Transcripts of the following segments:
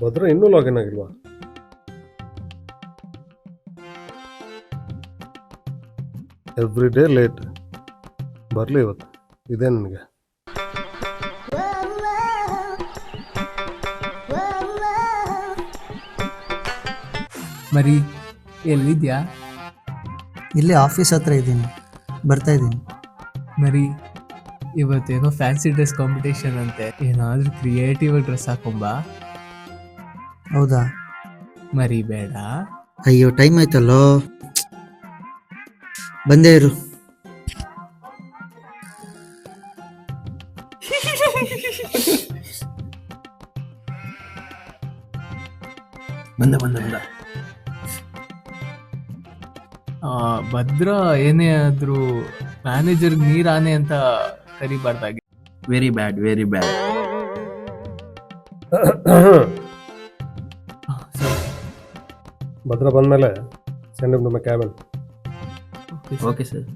ಭದ್ರ ಇನ್ನೂ ಲಾಗಿನ್ ಆಗಿಲ್ವಾ? Every day late. ಬರಲಿ ಇವತ್ತು, ಇದೆ ನನಗೆ. ಮರಿ ಎಲ್ಲಿದ್ಯಾ? ಇಲ್ಲಿ ಆಫೀಸ್ ಹತ್ರ ಇದ್ದೀನಿ, ಬರ್ತಾ ಇದ್ದೀನಿ. ಮರಿ ಇವತ್ತೇನೋ ಫ್ಯಾನ್ಸಿ ಡ್ರೆಸ್ ಕಾಂಪಿಟೇಷನ್ ಅಂತೆ, ಏನಾದ್ರೂ ಕ್ರಿಯೇಟಿವ್ ಡ್ರೆಸ್ ಹಾಕೊಂಬಾ. ಹೌದಾ? ಮರಿ ಬೇಡ. ಅಯ್ಯೋ ಟೈಮ್ ಆಯ್ತಲ್ಲೋ, ಬಂದೇ ಇರು. ಬಂದ ಭದ್ರ ಏನೇ ಆದ್ರೂ ಮ್ಯಾನೇಜರ್ ನೀರಾನೆ ಅಂತ ಕರಿಬಾರ್ದಾಗಿ. Very bad. ಭದ್ರ ಬಂದಮೇಲೆ send him to my cabin. Okay sir.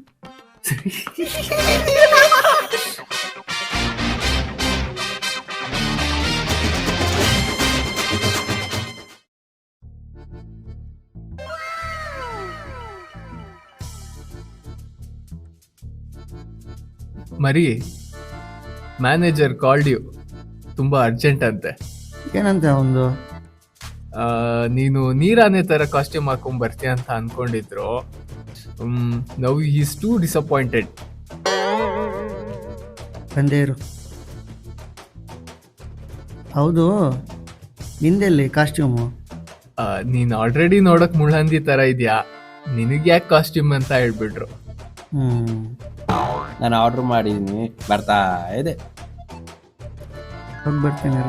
ಮರಿ ಮ್ಯಾನೇಜರ್ ಕಾಲ್ಡ್ ಯು, ತುಂಬಾ ಅರ್ಜೆಂಟ್ ಅಂತೆ. ಏನಂತೆ ಒಂದು? ನೀನು ನೀರಾನೆ ತರ ಕಾಸ್ಟ್ಯೂಮ್ ಹಾಕೊಂಡ್ ಬರ್ತೀಯ ಅಂತ ಅನ್ಕೊಂಡಿದ್ರು. Now is too disappointed. ಬಂದೇ ಇರು. ಹೌದು, ನಿಂದೆಲ್ಲಿ ಕಾಸ್ಟ್ಯೂಮು? ನೀನ್ ಆಲ್ರೆಡಿ ನೋಡಕ್ ಮುಳ್ಳಂದಿ ತರ ಇದ್ಯಾ, ನಿನಗ್ ಯಾಕೆ ಕಾಸ್ಟ್ಯೂಮ್ ಅಂತ ಹೇಳ್ಬಿಟ್ರು. ನಾನು ಆರ್ಡರ್ ಮಾಡಿದ್ದೀನಿ, ಬರ್ತಾ ಇದೆ. ಹೋಗಿ ಬರ್ತೀನಿ.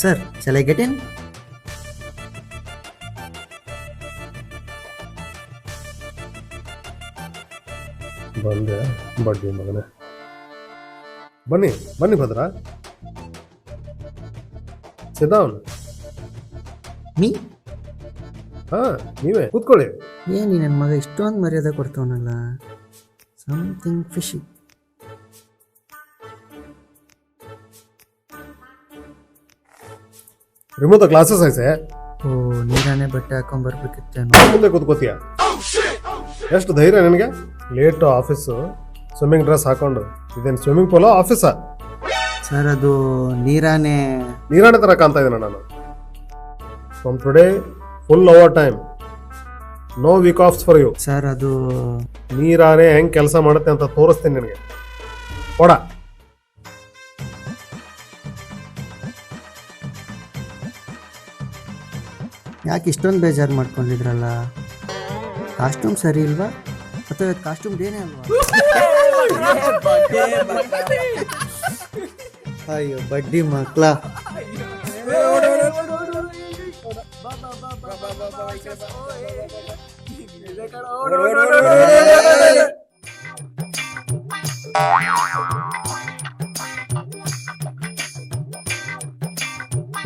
Sir, shall I get in? ಬಂದೆ ಬಡ್ಡಿ ಮಗನೇ. ಬನ್ನಿ ಭದ್ರ. Sit down. ಮೀ? ನೀವೇ ಕೂತ್ಕೊಳ್ಳಿ. ಏನು ನನ್ನ ಮಗ ಇಷ್ಟೊಂದು ಮರ್ಯಾದೆ ಕೊಡ್ತವನಲ್ಲ, something fishy. Remove the glasses ಐಸೆ. ಓ, ನೀರಾನೆ ಬಟ್ಟೆ ಹಾಕೊಂಡ್ ಬರ್ಬೇಕಿತ್ತೇನೋ. ಮುಂದೆ ಕೂತ್ಕೋತೀಯ? ಎಷ್ಟು ಧೈರ್ಯ ನಿನಗೆ? ಲೇಟು ಆಫೀಸು, ಸ್ವಿಮ್ಮಿಂಗ್ ಡ್ರೆಸ್ ಹಾಕೊಂಡು. ಇದೇನು ಸ್ವಿಮ್ಮಿಂಗ್ ಪೂಲ ಆಫೀಸಾ? ಸರ್, ಅದು ನೀರಾನೆ ತರ ಕಾಣ್ತಾ ಇದ್ದೇನೆ ನಾನು. From today full over time, no week offs for you. Sir, ಅದು ನೀರಾನೆ ಹೆಂಗ್ ಕೆಲಸ ಮಾಡುತ್ತೆ ಅಂತ ತೋರಿಸ್ತೀನಿ ನಿನಗೆ. ಕೊಡ. ಯಾಕೆ ಇಷ್ಟೊಂದು ಬೇಜಾರು ಮಾಡ್ಕೊಂಡಿದ್ರಲ್ಲ? ಕಾಸ್ಟ್ಯೂಮ್ ಸರಿ ಇಲ್ವಾ ಅಥವಾ ಕಾಸ್ಟ್ಯೂಮ್ ಡೇನೇ ಅಲ್ವಾ? ಅಯ್ಯೋ ಬಡ್ಡಿ ಮಕ್ಳ.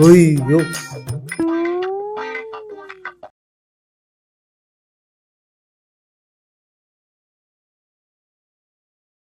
ಅಯ್ಯೋ